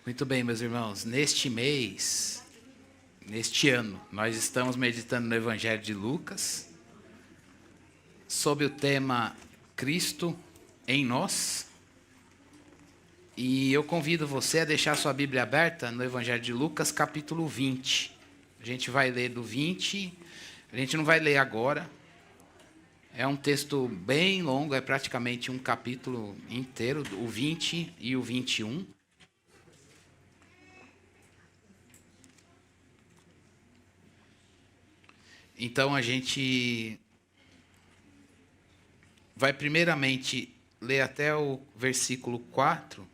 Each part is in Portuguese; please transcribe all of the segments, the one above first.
Muito bem, meus irmãos. Neste ano, nós estamos meditando no Evangelho de Lucas, sob o tema Cristo em nós. E eu convido você a deixar sua Bíblia aberta no Evangelho de Lucas, capítulo 20. A gente vai ler do 20, a gente não vai ler agora. É um texto bem longo, é praticamente um capítulo inteiro, o 20 e o 21. Então a gente vai primeiramente ler até o versículo 4.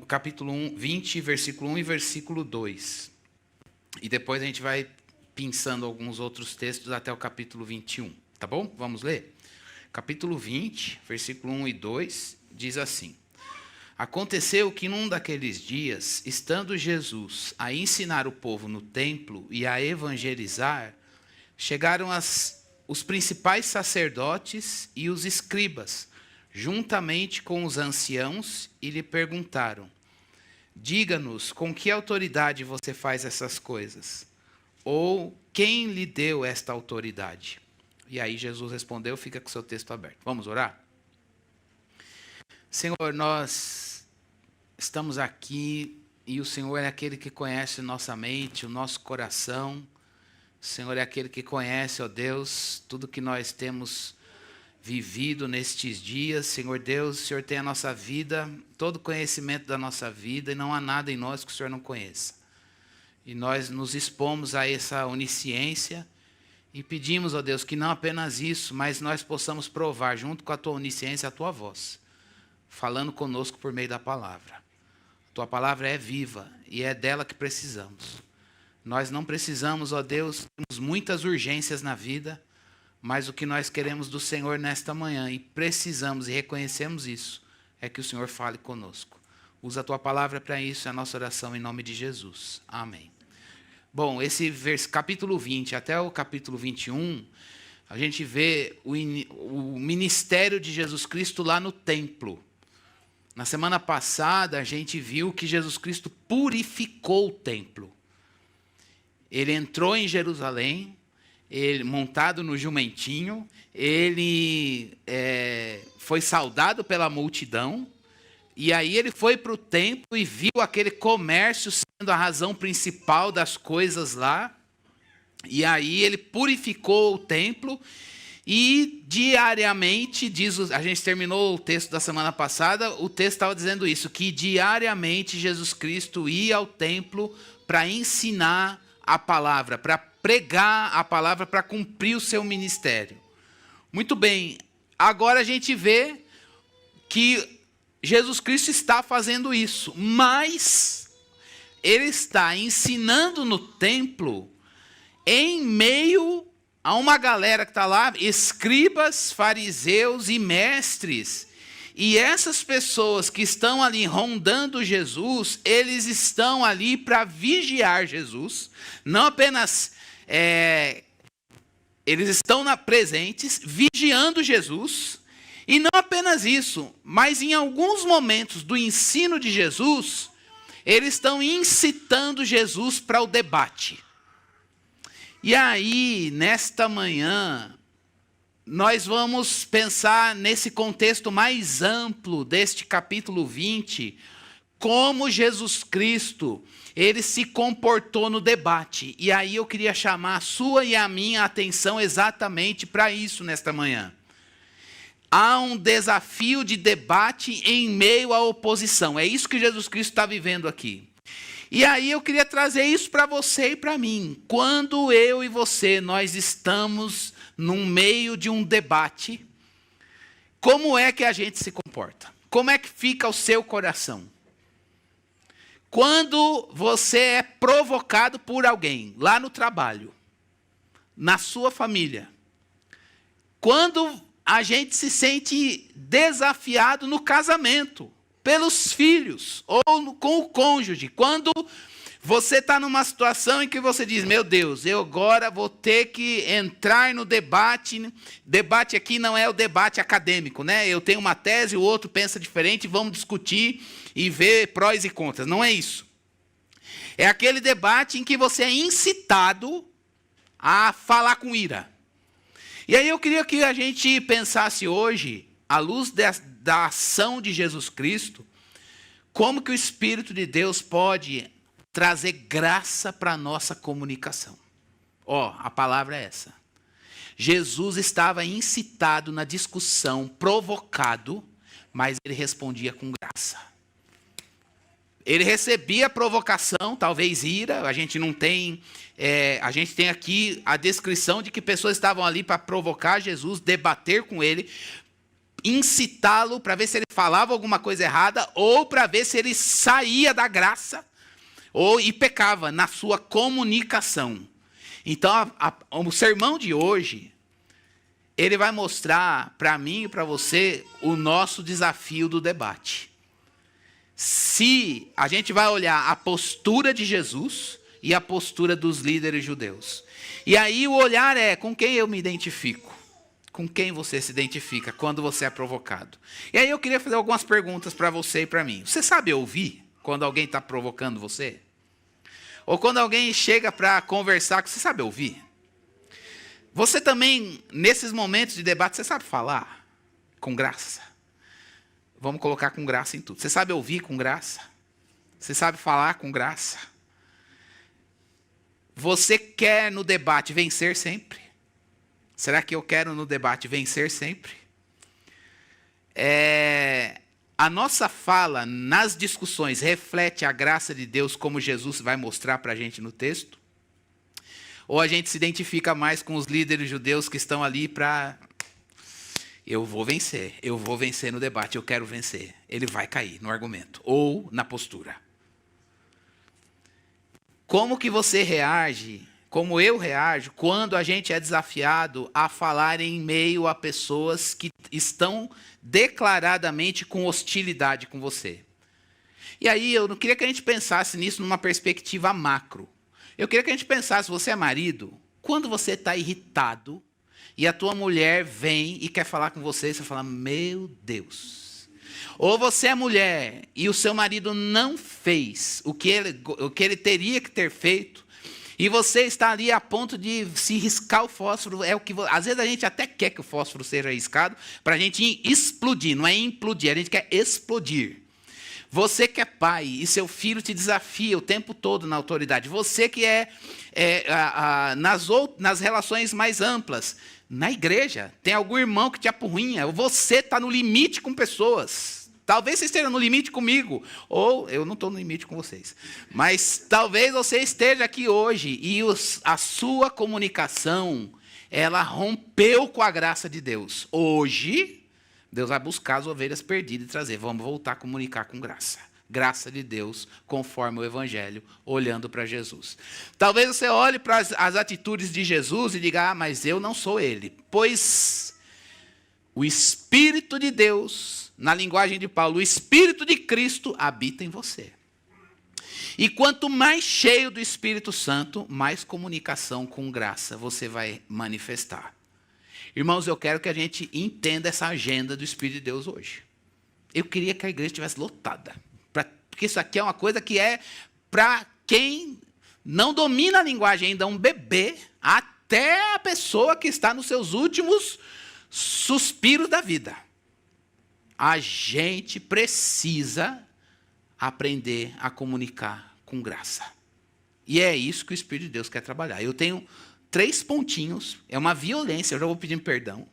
Capítulo 20, versículo 1 e versículo 2. E depois a gente vai pensando alguns outros textos até o capítulo 21. Tá bom? Vamos ler? Capítulo 20, versículo 1 e 2, diz assim: Aconteceu que num daqueles dias, estando Jesus a ensinar o povo no templo e a evangelizar, chegaram os principais sacerdotes e os escribas, juntamente com os anciãos, e lhe perguntaram: Diga-nos, com que autoridade você faz essas coisas? Ou quem lhe deu esta autoridade? E aí Jesus respondeu, fica com o seu texto aberto. Vamos orar? Senhor, nós estamos aqui e o Senhor é aquele que conhece nossa mente, o nosso coração. O Senhor é aquele que conhece, ó Deus, tudo que nós temos vivido nestes dias. Senhor Deus, o Senhor tem a nossa vida, todo o conhecimento da nossa vida, e não há nada em nós que o Senhor não conheça. E nós nos expomos a essa onisciência e pedimos, ó Deus, que não apenas isso, mas nós possamos provar, junto com a tua onisciência, a tua voz, falando conosco por meio da palavra. A tua palavra é viva e é dela que precisamos. Nós não precisamos, ó Deus, temos muitas urgências na vida, mas o que nós queremos do Senhor nesta manhã, e precisamos e reconhecemos isso, é que o Senhor fale conosco. Usa a tua palavra para isso, é a nossa oração em nome de Jesus. Amém. Bom, esse capítulo 20 até o capítulo 21, a gente vê o ministério de Jesus Cristo lá no templo. Na semana passada, a gente viu que Jesus Cristo purificou o templo. Ele entrou em Jerusalém, ele, montado no jumentinho, ele foi saudado pela multidão, e aí ele foi para o templo e viu aquele comércio sendo a razão principal das coisas lá. E aí ele purificou o templo e diariamente, a gente terminou o texto da semana passada, o texto estava dizendo isso, que diariamente Jesus Cristo ia ao templo para ensinar a palavra, para pregar a palavra, para cumprir o seu ministério. Muito bem, agora a gente vê que Jesus Cristo está fazendo isso, mas ele está ensinando no templo em meio a uma galera que está lá, escribas, fariseus e mestres. E essas pessoas que estão ali rondando Jesus, eles estão ali para vigiar Jesus, não apenas eles estão presentes, vigiando Jesus. E não apenas isso, mas em alguns momentos do ensino de Jesus, eles estão incitando Jesus para o debate. E aí, nesta manhã, nós vamos pensar nesse contexto mais amplo deste capítulo 20, como Jesus Cristo, ele se comportou no debate. E aí eu queria chamar a sua e a minha atenção exatamente para isso nesta manhã. Há um desafio de debate em meio à oposição. É isso que Jesus Cristo está vivendo aqui. E aí eu queria trazer isso para você e para mim. Quando eu e você, nós estamos no meio de um debate, como é que a gente se comporta? Como é que fica o seu coração? Quando você é provocado por alguém, lá no trabalho, na sua família, quando a gente se sente desafiado no casamento, pelos filhos ou com o cônjuge, quando Você está numa situação em que você diz, meu Deus, eu agora vou ter que entrar no debate. Debate aqui não é o debate acadêmico, né? Eu tenho uma tese, o outro pensa diferente, vamos discutir e ver prós e contras. Não é isso. É aquele debate em que você é incitado a falar com ira. E aí eu queria que a gente pensasse hoje, à luz da ação de Jesus Cristo, como que o Espírito de Deus pode trazer graça para a nossa comunicação. A palavra é essa. Jesus estava incitado na discussão, provocado, mas ele respondia com graça. Ele recebia provocação, talvez ira, a gente não tem... a gente tem aqui a descrição de que pessoas estavam ali para provocar Jesus, debater com ele, incitá-lo para ver se ele falava alguma coisa errada ou para ver se ele saía da graça e pecava na sua comunicação. Então, o sermão de hoje, ele vai mostrar para mim e para você o nosso desafio do debate. Se a gente vai olhar a postura de Jesus e a postura dos líderes judeus. E aí o olhar é com quem eu me identifico. Com quem você se identifica quando você é provocado. E aí eu queria fazer algumas perguntas para você e para mim. Você sabe ouvir quando alguém está provocando você? Ou quando alguém chega para conversar, você sabe ouvir? Você também, nesses momentos de debate, você sabe falar com graça? Vamos colocar com graça em tudo. Você sabe ouvir com graça? Você sabe falar com graça? Você quer no debate vencer sempre? Será que eu quero no debate vencer sempre? A nossa fala nas discussões reflete a graça de Deus como Jesus vai mostrar para a gente no texto? Ou a gente se identifica mais com os líderes judeus que estão ali para... eu vou vencer no debate, eu quero vencer. Ele vai cair no argumento ou na postura. Como que você reage, como eu reajo, quando a gente é desafiado a falar em meio a pessoas que estão declaradamente com hostilidade com você? E aí eu não queria que a gente pensasse nisso numa perspectiva macro. Eu queria que a gente pensasse, você é marido, quando você está irritado e a tua mulher vem e quer falar com você, você fala, meu Deus. Ou você é mulher e o seu marido não fez o que ele teria que ter feito, e você está ali a ponto de se riscar o fósforo. Às vezes a gente até quer que o fósforo seja riscado para a gente explodir, não é implodir, a gente quer explodir. Você que é pai e seu filho te desafia o tempo todo na autoridade. Você que nas relações mais amplas, na igreja, tem algum irmão que te apurrinha. Você está no limite com pessoas. Talvez você esteja no limite comigo, ou eu não estou no limite com vocês. Mas talvez você esteja aqui hoje e a sua comunicação, ela rompeu com a graça de Deus. Hoje, Deus vai buscar as ovelhas perdidas e trazer. Vamos voltar a comunicar com graça. Graça de Deus, conforme o Evangelho, olhando para Jesus. Talvez você olhe para as atitudes de Jesus e diga, mas eu não sou ele. Pois o Espírito de Deus, na linguagem de Paulo, o Espírito de Cristo habita em você. E quanto mais cheio do Espírito Santo, mais comunicação com graça você vai manifestar. Irmãos, eu quero que a gente entenda essa agenda do Espírito de Deus hoje. Eu queria que a igreja estivesse lotada. Porque isso aqui é uma coisa que é para quem não domina a linguagem ainda, um bebê, até a pessoa que está nos seus últimos suspiros da vida. A gente precisa aprender a comunicar com graça. E é isso que o Espírito de Deus quer trabalhar. Eu tenho 3 pontinhos, é uma violência, eu já vou pedir perdão.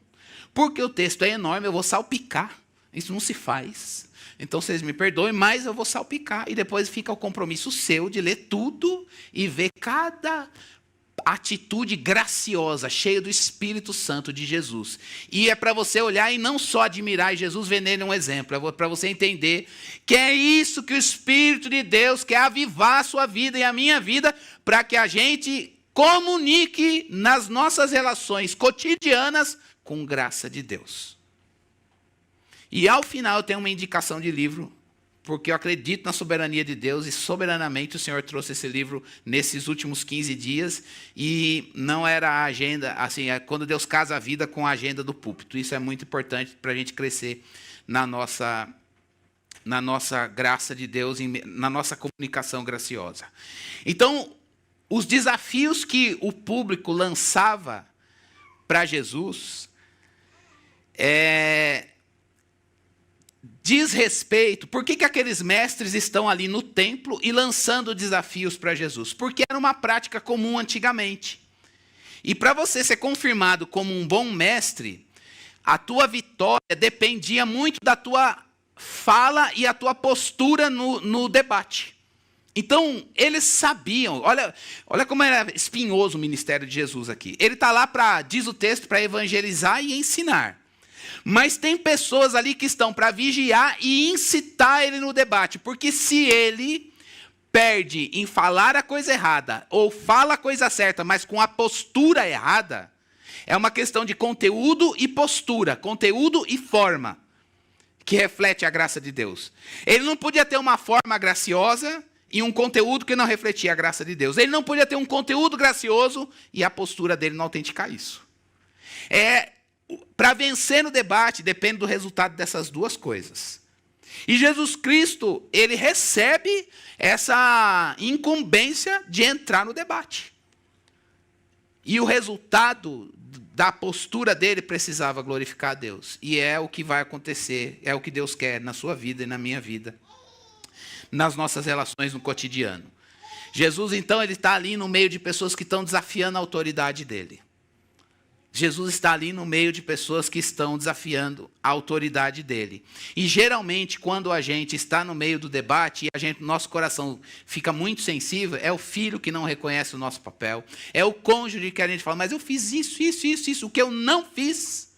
Porque o texto é enorme, eu vou salpicar. Isso não se faz. Então, vocês me perdoem, mas eu vou salpicar. E depois fica o compromisso seu de ler tudo e ver cada atitude graciosa, cheia do Espírito Santo de Jesus. E é para você olhar e não só admirar Jesus, ver nele um exemplo. É para você entender que é isso que o Espírito de Deus quer avivar a sua vida e a minha vida, para que a gente comunique nas nossas relações cotidianas com graça de Deus. E ao final eu tenho uma indicação de livro porque eu acredito na soberania de Deus e soberanamente o Senhor trouxe esse livro nesses últimos 15 dias e não era a agenda, assim, é quando Deus casa a vida com a agenda do púlpito. Isso é muito importante para a gente crescer na nossa graça de Deus, na nossa comunicação graciosa. Então, os desafios que o público lançava para Jesus diz respeito. Por que aqueles mestres estão ali no templo e lançando desafios para Jesus? Porque era uma prática comum antigamente. E para você ser confirmado como um bom mestre, a tua vitória dependia muito da tua fala e a tua postura no debate. Então, eles sabiam, olha como era espinhoso o ministério de Jesus aqui. Ele está lá, diz o texto, para evangelizar e ensinar. Mas tem pessoas ali que estão para vigiar e incitar ele no debate. Porque se ele perde em falar a coisa errada, ou fala a coisa certa, mas com a postura errada, é uma questão de conteúdo e postura, conteúdo e forma, que reflete a graça de Deus. Ele não podia ter uma forma graciosa e um conteúdo que não refletia a graça de Deus. Ele não podia ter um conteúdo gracioso e a postura dele não autenticar isso. Para vencer no debate, depende do resultado dessas duas coisas. E Jesus Cristo, ele recebe essa incumbência de entrar no debate. E o resultado da postura dele precisava glorificar a Deus. E é o que vai acontecer, é o que Deus quer na sua vida e na minha vida, nas nossas relações no cotidiano. Jesus, então, ele está ali no meio de pessoas que estão desafiando a autoridade dele. Jesus está ali no meio de pessoas que estão desafiando a autoridade dele. E geralmente, quando a gente está no meio do debate e nosso coração fica muito sensível, é o filho que não reconhece o nosso papel, é o cônjuge que a gente fala, mas eu fiz isso, o que eu não fiz,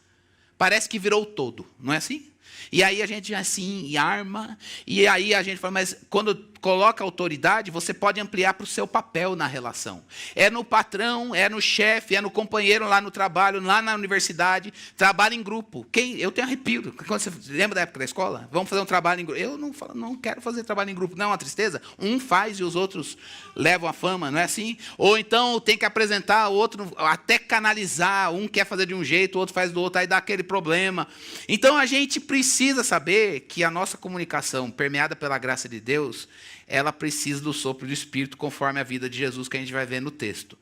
parece que virou todo, não é assim? E aí a gente assim, arma, e aí a gente fala, mas quando coloca autoridade, você pode ampliar para o seu papel na relação. É no patrão, é no chefe, é no companheiro lá no trabalho, lá na universidade, trabalho em grupo. Eu tenho arrepio. Quando você lembra da época da escola? Vamos fazer um trabalho em grupo. Eu não quero fazer trabalho em grupo, não é uma tristeza. Um faz e os outros levam a fama, não é assim? Ou então tem que apresentar, o outro até canalizar, um quer fazer de um jeito, o outro faz do outro, aí dá aquele problema. Então a gente precisa saber que a nossa comunicação, permeada pela graça de Deus, ela precisa do sopro do Espírito, conforme a vida de Jesus, que a gente vai ver no texto.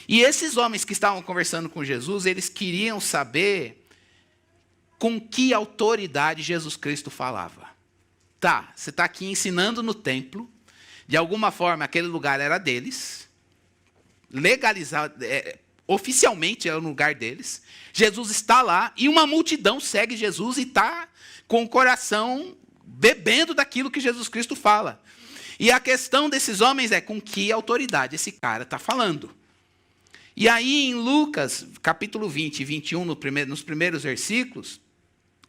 E esses homens que estavam conversando com Jesus, eles queriam saber com que autoridade Jesus Cristo falava. Tá, você está aqui ensinando no templo, de alguma forma aquele lugar era deles, legalizado, oficialmente era o lugar deles. Jesus está lá e uma multidão segue Jesus e está com o coração bebendo daquilo que Jesus Cristo fala. E a questão desses homens é com que autoridade esse cara está falando. E aí em Lucas, capítulo 20 e 21, nos primeiros versículos,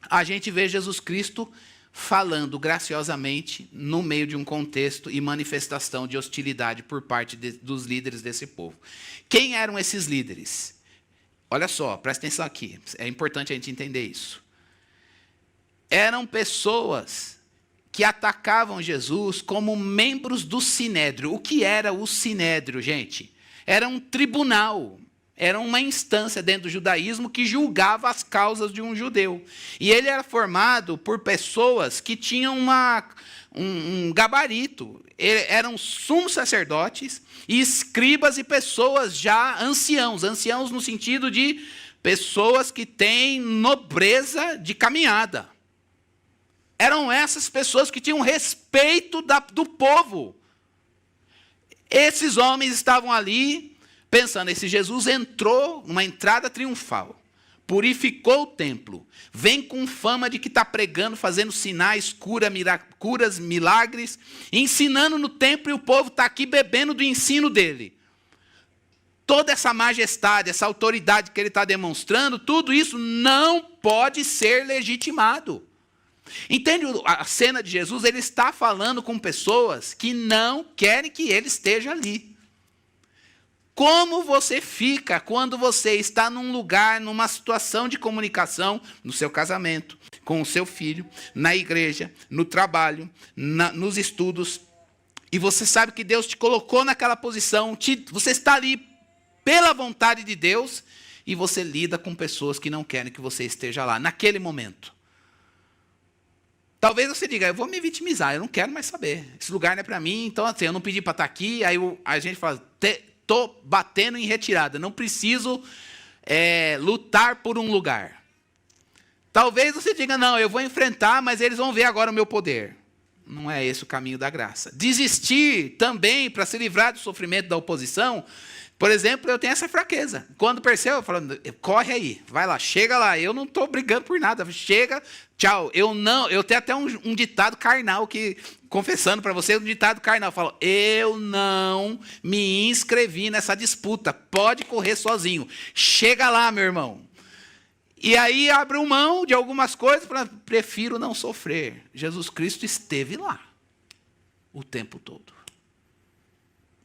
a gente vê Jesus Cristo falando graciosamente no meio de um contexto e manifestação de hostilidade por parte dos líderes desse povo. Quem eram esses líderes? Olha só, presta atenção aqui, é importante a gente entender isso. Eram pessoas que atacavam Jesus como membros do Sinédrio. O que era o Sinédrio, gente? Era um tribunal, era uma instância dentro do judaísmo que julgava as causas de um judeu. E ele era formado por pessoas que tinham um gabarito. Eram sumos sacerdotes, e escribas e pessoas já anciãos no sentido de pessoas que têm nobreza de caminhada. Eram essas pessoas que tinham respeito do povo. Esses homens estavam ali pensando, esse Jesus entrou numa entrada triunfal, purificou o templo, vem com fama de que está pregando, fazendo sinais, curas, milagres, ensinando no templo e o povo está aqui bebendo do ensino dele. Toda essa majestade, essa autoridade que ele está demonstrando, tudo isso não pode ser legitimado. Entende a cena de Jesus? Ele está falando com pessoas que não querem que ele esteja ali. Como você fica quando você está num lugar, numa situação de comunicação, no seu casamento, com o seu filho, na igreja, no trabalho, nos estudos. E você sabe que Deus te colocou naquela posição, você está ali pela vontade de Deus, e você lida com pessoas que não querem que você esteja lá, naquele momento. Talvez você diga, eu vou me vitimizar, eu não quero mais saber. Esse lugar não é para mim, então assim, eu não pedi para estar aqui, aí a gente fala, estou batendo em retirada, não preciso lutar por um lugar. Talvez você diga, não, eu vou enfrentar, mas eles vão ver agora o meu poder. Não é esse o caminho da graça. Desistir também para se livrar do sofrimento da oposição. Por exemplo, eu tenho essa fraqueza. Quando percebo, eu falo, corre aí, vai lá, chega lá. Eu não estou brigando por nada. Chega, tchau. Eu tenho até um ditado carnal que, confessando para você, um ditado carnal. Eu falo, eu não me inscrevi nessa disputa. Pode correr sozinho. Chega lá, meu irmão. E aí abro mão de algumas coisas para prefiro não sofrer. Jesus Cristo esteve lá o tempo todo.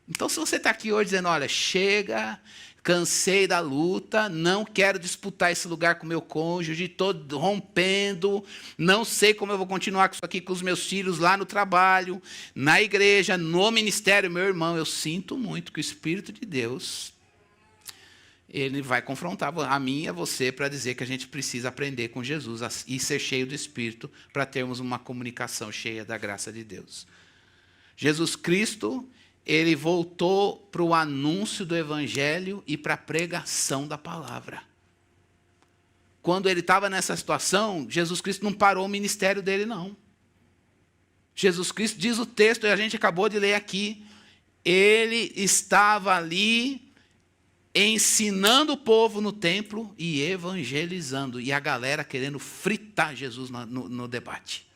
Então, se você está aqui hoje dizendo, olha, chega, cansei da luta, não quero disputar esse lugar com meu cônjuge, estou rompendo, não sei como eu vou continuar com isso aqui com os meus filhos lá no trabalho, na igreja, no ministério, meu irmão, eu sinto muito que o Espírito de Deus, ele vai confrontar a mim e a você para dizer que a gente precisa aprender com Jesus e ser cheio do Espírito para termos uma comunicação cheia da graça de Deus. Jesus Cristo, ele voltou para o anúncio do Evangelho e para a pregação da palavra. Quando ele estava nessa situação, Jesus Cristo não parou o ministério dele, não. Jesus Cristo, diz o texto, e a gente acabou de ler aqui, ele estava ali ensinando o povo no templo e evangelizando. E a galera querendo fritar Jesus no debate.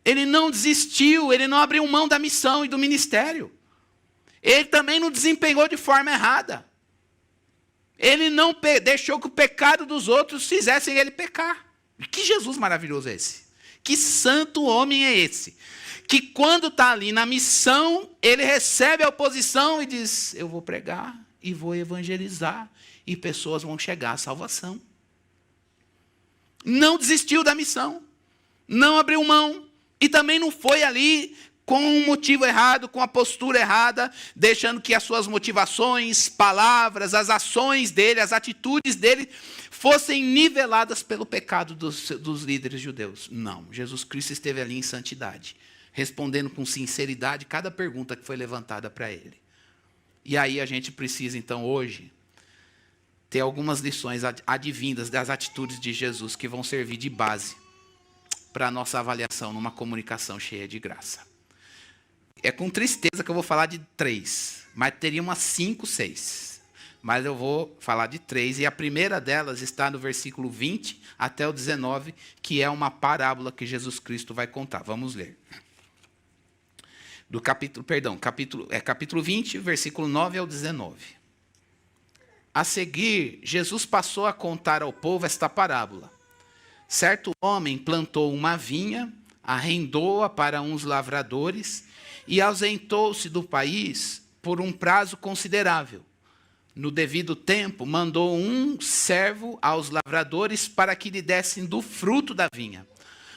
Ele não desistiu, ele não abriu mão da missão e do ministério. Ele também não desempenhou de forma errada. Ele não deixou que o pecado dos outros fizessem ele pecar. Que Jesus maravilhoso é esse? Que santo homem é esse? Que quando está ali na missão, ele recebe a oposição e diz, eu vou pregar e vou evangelizar e pessoas vão chegar à salvação. Não desistiu da missão, não abriu mão e também não foi ali com um motivo errado, com a postura errada, deixando que as suas motivações, palavras, as ações dele, as atitudes dele, fossem niveladas pelo pecado dos líderes judeus. Não, Jesus Cristo esteve ali em santidade, respondendo com sinceridade cada pergunta que foi levantada para ele. E aí a gente precisa, então, hoje, ter algumas lições advindas das atitudes de Jesus que vão servir de base para a nossa avaliação numa comunicação cheia de graça. É com tristeza que eu vou falar de 3, mas teria umas 5, 6. Mas eu vou falar de 3, e a primeira delas está no versículo 20 até o 19, que é uma parábola que Jesus Cristo vai contar. Vamos ler. Capítulo 20, versículo 9 ao 19. A seguir, Jesus passou a contar ao povo esta parábola. Certo homem plantou uma vinha, arrendou-a para uns lavradores e ausentou-se do país por um prazo considerável. No devido tempo, mandou um servo aos lavradores para que lhe dessem do fruto da vinha.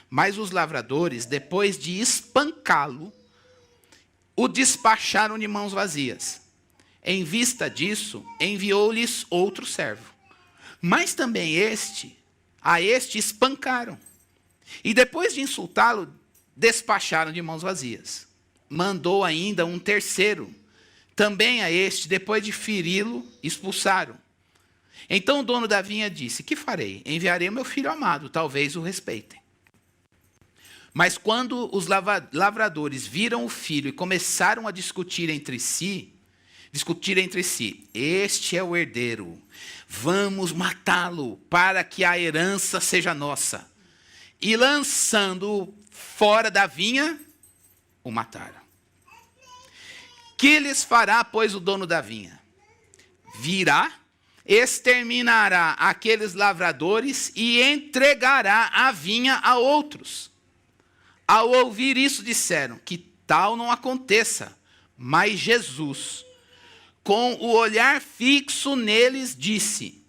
Mas os lavradores, depois de espancá-lo, o despacharam de mãos vazias. Em vista disso, enviou-lhes outro servo. Mas também a este espancaram. E depois de insultá-lo, despacharam de mãos vazias. Mandou ainda um terceiro. Também a este, depois de feri-lo, expulsaram. Então o dono da vinha disse, que farei? Enviarei meu filho amado, talvez o respeitem. Mas quando os lavradores viram o filho e começaram a discutir entre si, este é o herdeiro, vamos matá-lo para que a herança seja nossa. E lançando-o fora da vinha, o mataram. Que lhes fará, pois, o dono da vinha? Virá, exterminará aqueles lavradores e entregará a vinha a outros. Ao ouvir isso, disseram, que tal não aconteça. Mas Jesus, com o olhar fixo neles, disse,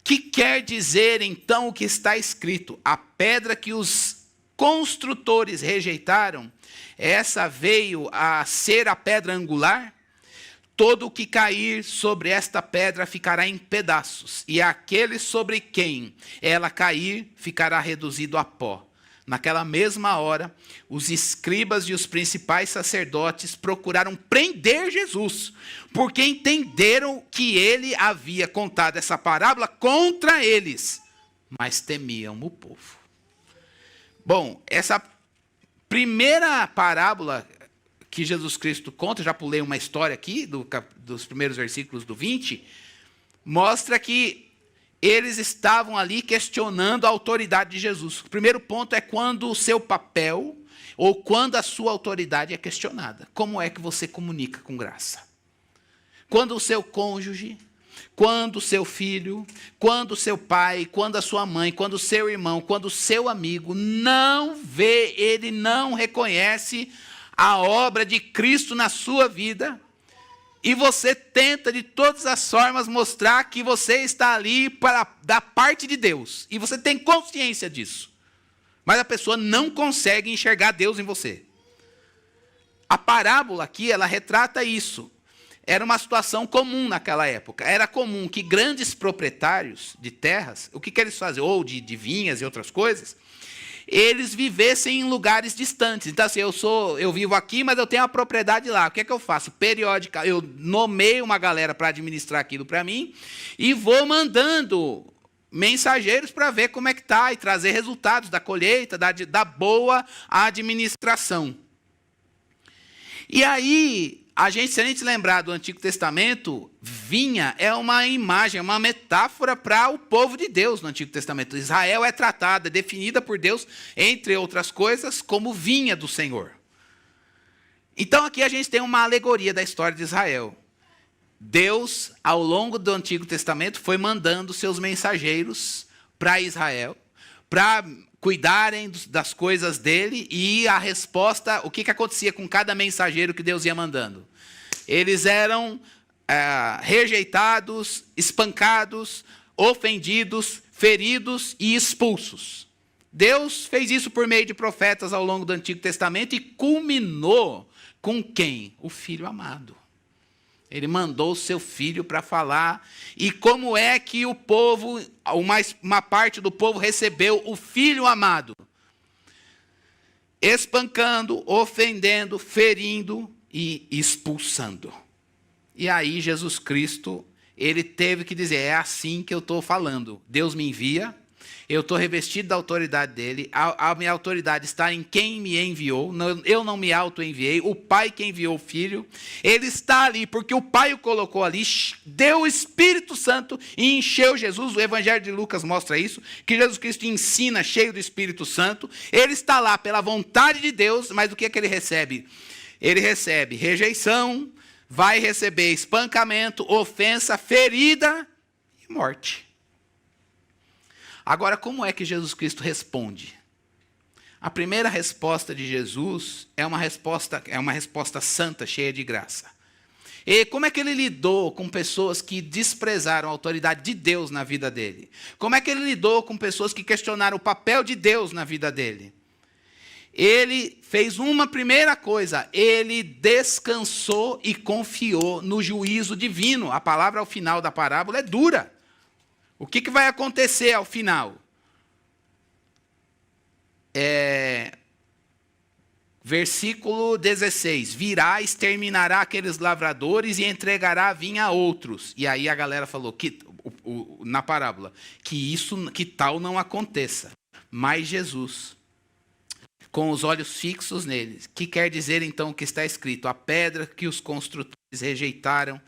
Que quer dizer então o que está escrito? A pedra que os construtores rejeitaram, essa veio a ser a pedra angular? Todo o que cair sobre esta pedra ficará em pedaços, e aquele sobre quem ela cair ficará reduzido a pó. Naquela mesma hora, os escribas e os principais sacerdotes procuraram prender Jesus, porque entenderam que ele havia contado essa parábola contra eles, mas temiam o povo. Bom, essa primeira parábola que Jesus Cristo conta, já pulei uma história aqui, dos primeiros versículos do 20, mostra que eles estavam ali questionando a autoridade de Jesus. O primeiro ponto é quando o seu papel, ou quando a sua autoridade é questionada. Como é que você comunica com graça? Quando o seu cônjuge, quando o seu filho, quando o seu pai, quando a sua mãe, quando o seu irmão, quando o seu amigo não vê, ele não reconhece a obra de Cristo na sua vida, e você tenta de todas as formas mostrar que você está ali da parte de Deus, e você tem consciência disso, mas a pessoa não consegue enxergar Deus em você. A parábola aqui, ela retrata isso. Era uma situação comum naquela época. Era comum que grandes proprietários de terras, o que eles faziam? Ou de vinhas e outras coisas, eles vivessem em lugares distantes. Então, assim, eu vivo aqui, mas eu tenho a propriedade lá. O que é que eu faço? Periódica, eu nomeio uma galera para administrar aquilo para mim e vou mandando mensageiros para ver como é que está e trazer resultados da colheita, da boa administração. E aí, se a gente lembrar do Antigo Testamento, vinha é uma imagem, é uma metáfora para o povo de Deus no Antigo Testamento. Israel é tratada, é definida por Deus, entre outras coisas, como vinha do Senhor. Então aqui a gente tem uma alegoria da história de Israel. Deus, ao longo do Antigo Testamento, foi mandando seus mensageiros para Israel, para cuidarem das coisas dele, e a resposta, o que acontecia com cada mensageiro que Deus ia mandando? Eles eram rejeitados, espancados, ofendidos, feridos e expulsos. Deus fez isso por meio de profetas ao longo do Antigo Testamento e culminou com quem? O Filho amado. Ele mandou o seu filho para falar. E como é que o povo, uma parte do povo recebeu o Filho amado? Espancando, ofendendo, ferindo e expulsando. E aí Jesus Cristo, ele teve que dizer, é assim que eu estou falando. Deus me envia, eu estou revestido da autoridade dele, a minha autoridade está em quem me enviou, eu não me auto-enviei, o Pai que enviou o Filho, ele está ali porque o Pai o colocou ali, deu o Espírito Santo e encheu Jesus. O Evangelho de Lucas mostra isso, que Jesus Cristo ensina cheio do Espírito Santo, ele está lá pela vontade de Deus, mas o que é que ele recebe? Ele recebe rejeição, vai receber espancamento, ofensa, ferida e morte. Agora, como é que Jesus Cristo responde? A primeira resposta de Jesus é uma resposta santa, cheia de graça. E como é que ele lidou com pessoas que desprezaram a autoridade de Deus na vida dele? Como é que ele lidou com pessoas que questionaram o papel de Deus na vida dele? Ele fez uma primeira coisa, ele descansou e confiou no juízo divino. A palavra ao final da parábola é dura. O que vai acontecer ao final? Versículo 16. Virá, exterminará aqueles lavradores e entregará a vinha a outros. E aí a galera falou, na parábola, que tal não aconteça. Mas Jesus, com os olhos fixos neles, que quer dizer então o que está escrito, a pedra que os construtores rejeitaram,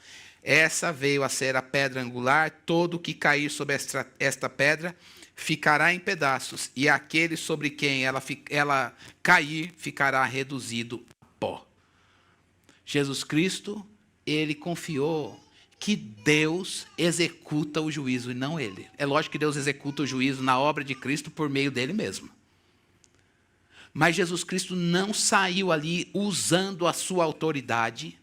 essa veio a ser a pedra angular, todo o que cair sobre esta pedra ficará em pedaços, e aquele sobre quem ela cair ficará reduzido a pó. Jesus Cristo, ele confiou que Deus executa o juízo e não ele. É lógico que Deus executa o juízo na obra de Cristo por meio dele mesmo. Mas Jesus Cristo não saiu ali usando a sua autoridade.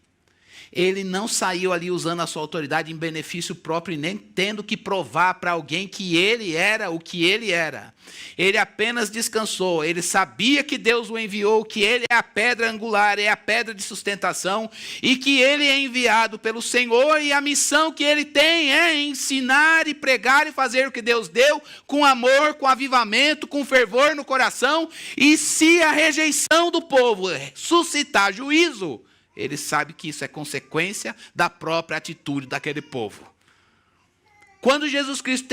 Ele não saiu ali usando a sua autoridade em benefício próprio e nem tendo que provar para alguém que ele era o que ele era. Ele apenas descansou. Ele sabia que Deus o enviou, que ele é a pedra angular, é a pedra de sustentação e que ele é enviado pelo Senhor e a missão que ele tem é ensinar e pregar e fazer o que Deus deu com amor, com avivamento, com fervor no coração. E se a rejeição do povo suscitar juízo, ele sabe que isso é consequência da própria atitude daquele povo. Quando Jesus Cristo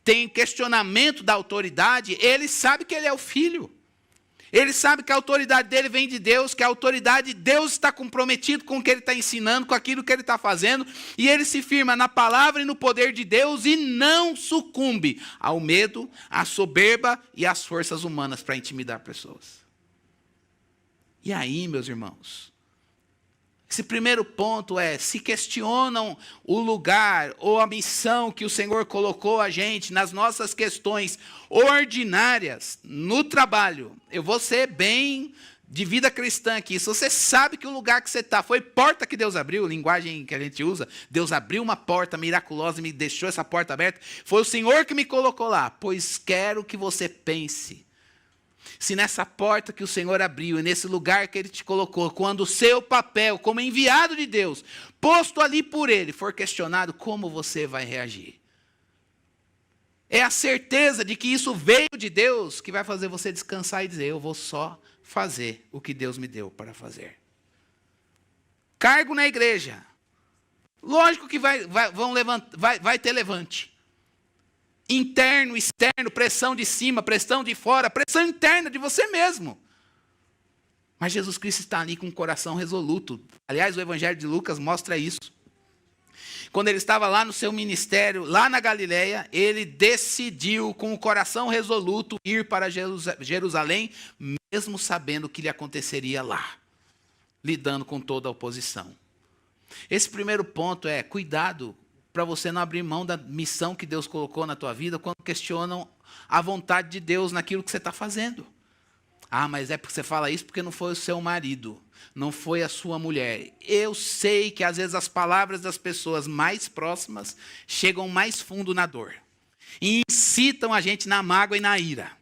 tem questionamento da autoridade, ele sabe que ele é o Filho. Ele sabe que a autoridade dele vem de Deus, que a autoridade de Deus está comprometido com o que ele está ensinando, com aquilo que ele está fazendo, e ele se firma na palavra e no poder de Deus e não sucumbe ao medo, à soberba e às forças humanas para intimidar pessoas. E aí, meus irmãos, esse primeiro ponto é, se questionam o lugar ou a missão que o Senhor colocou a gente nas nossas questões ordinárias, no trabalho. Eu vou ser bem de vida cristã aqui. Se você sabe que o lugar que você está foi porta que Deus abriu, linguagem que a gente usa, Deus abriu uma porta miraculosa e me deixou essa porta aberta, foi o Senhor que me colocou lá. Pois quero que você pense. Se nessa porta que o Senhor abriu, e nesse lugar que Ele te colocou, quando o seu papel como enviado de Deus, posto ali por Ele, for questionado, como você vai reagir? É a certeza de que isso veio de Deus que vai fazer você descansar e dizer, eu vou só fazer o que Deus me deu para fazer. Cargo na igreja. Lógico que vai ter levante. Interno, externo, pressão de cima, pressão de fora, pressão interna de você mesmo. Mas Jesus Cristo está ali com o coração resoluto. Aliás, o Evangelho de Lucas mostra isso. Quando ele estava lá no seu ministério, lá na Galileia, ele decidiu com o coração resoluto ir para Jerusalém, mesmo sabendo o que lhe aconteceria lá, lidando com toda a oposição. Esse primeiro ponto é cuidado para você não abrir mão da missão que Deus colocou na tua vida quando questionam a vontade de Deus naquilo que você está fazendo. Ah, mas é porque você fala isso porque não foi o seu marido, não foi a sua mulher. Eu sei que às vezes as palavras das pessoas mais próximas chegam mais fundo na dor e incitam a gente na mágoa e na ira.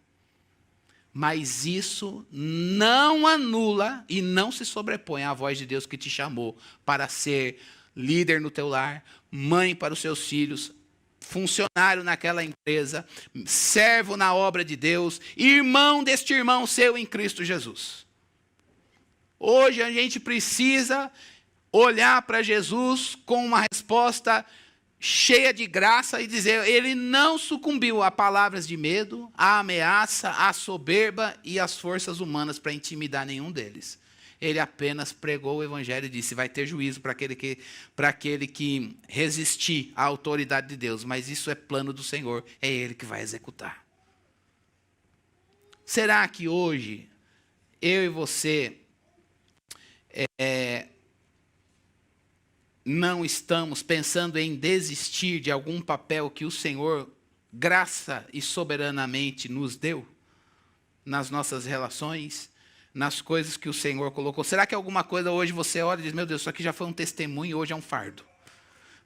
Mas isso não anula e não se sobrepõe à voz de Deus que te chamou para ser líder no teu lar, mãe para os seus filhos, funcionário naquela empresa, servo na obra de Deus, irmão deste irmão seu em Cristo Jesus. Hoje a gente precisa olhar para Jesus com uma resposta cheia de graça e dizer, ele não sucumbiu a palavras de medo, à ameaça, à soberba e às forças humanas para intimidar nenhum deles. Ele apenas pregou o evangelho e disse, vai ter juízo para aquele que resistir à autoridade de Deus, mas isso é plano do Senhor, é Ele que vai executar. Será que hoje, eu e você, não estamos pensando em desistir de algum papel que o Senhor, graça e soberanamente, nos deu, nas nossas relações, nas coisas que o Senhor colocou? Será que alguma coisa hoje você olha e diz, meu Deus, isso aqui já foi um testemunho e hoje é um fardo?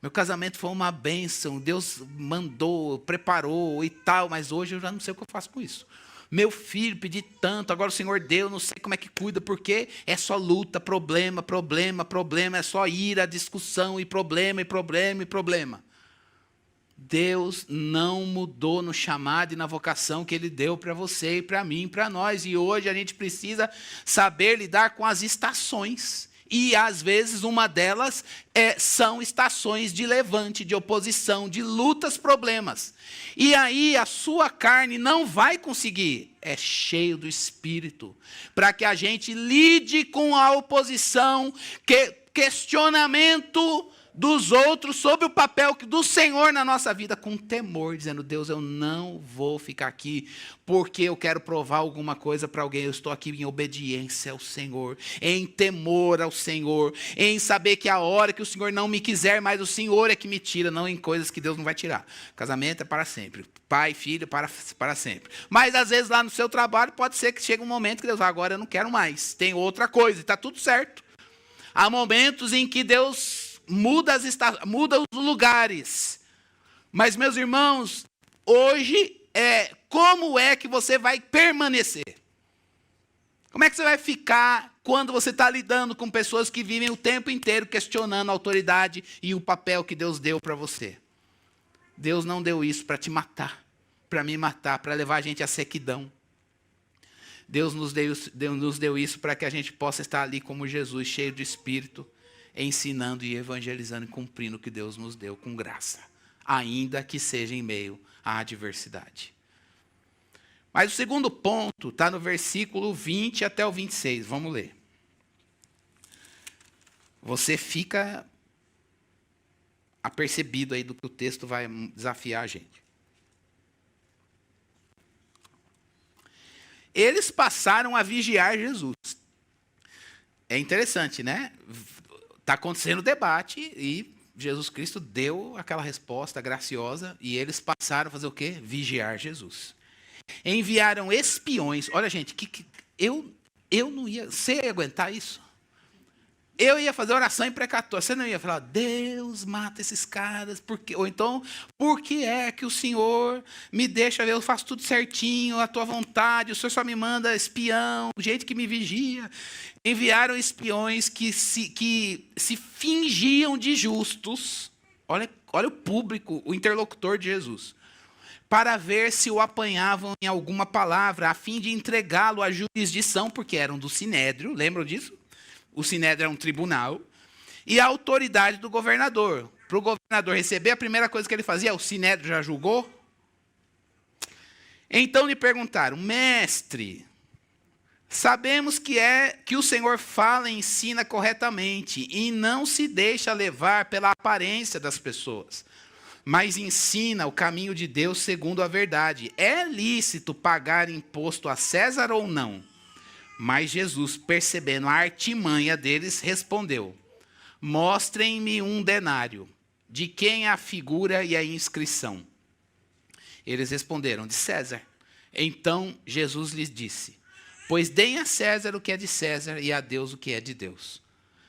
Meu casamento foi uma bênção, Deus mandou, preparou e tal, mas hoje eu já não sei o que eu faço com isso. Meu filho, pedi tanto, agora o Senhor deu, não sei como é que cuida, porque é só luta, problema, é só ira, discussão e problema. Deus não mudou no chamado e na vocação que Ele deu para você e para mim e para nós. E hoje a gente precisa saber lidar com as estações. E às vezes uma delas são estações de levante, de oposição, de lutas, problemas. E aí a sua carne não vai conseguir. É cheio do Espírito. Para que a gente lide com a oposição, questionamento dos outros sobre o papel do Senhor na nossa vida, com temor, dizendo, Deus, eu não vou ficar aqui porque eu quero provar alguma coisa para alguém, eu estou aqui em obediência ao Senhor, em temor ao Senhor, em saber que a hora que o Senhor não me quiser mais, o Senhor é que me tira, não em coisas que Deus não vai tirar. Casamento é para sempre, pai, filho, para sempre. Mas às vezes lá no seu trabalho pode ser que chegue um momento que Deus, agora eu não quero mais, tem outra coisa, e está tudo certo. Há momentos em que Deus muda muda os lugares. Mas, meus irmãos, hoje como é que você vai permanecer? Como é que você vai ficar quando você está lidando com pessoas que vivem o tempo inteiro questionando a autoridade e o papel que Deus deu para você? Deus não deu isso para te matar, para me matar, para levar a gente à sequidão. Deus nos deu isso para que a gente possa estar ali como Jesus, cheio de Espírito, ensinando e evangelizando e cumprindo o que Deus nos deu com graça, ainda que seja em meio à adversidade. Mas o segundo ponto está no versículo 20 até o 26. Vamos ler. Você fica apercebido aí do que o texto vai desafiar a gente. Eles passaram a vigiar Jesus. É interessante, né? Está acontecendo o debate e Jesus Cristo deu aquela resposta graciosa e eles passaram a fazer o quê? Vigiar Jesus. Enviaram espiões. Olha, gente, eu não ia... Você ia aguentar isso? Eu ia fazer oração imprecatória. Você não ia falar, Deus, mata esses caras. Ou então, por que é que o Senhor me deixa ver? Eu faço tudo certinho, a tua vontade. O Senhor só me manda espião, gente que me vigia. Enviaram espiões que se fingiam de justos. Olha o público, o interlocutor de Jesus. Para ver se o apanhavam em alguma palavra, a fim de entregá-lo à jurisdição, porque eram do Sinédrio, lembram disso? O Sinédrio é um tribunal, e a autoridade do governador. Para o governador receber, a primeira coisa que ele fazia, o Sinédrio já julgou? Então lhe perguntaram, mestre, sabemos que o Senhor fala e ensina corretamente, e não se deixa levar pela aparência das pessoas, mas ensina o caminho de Deus segundo a verdade. É lícito pagar imposto a César ou não? Mas Jesus, percebendo a artimanha deles, respondeu, mostrem-me um denário, de quem é a figura e a inscrição? Eles responderam, de César. Então Jesus lhes disse, pois deem a César o que é de César e a Deus o que é de Deus.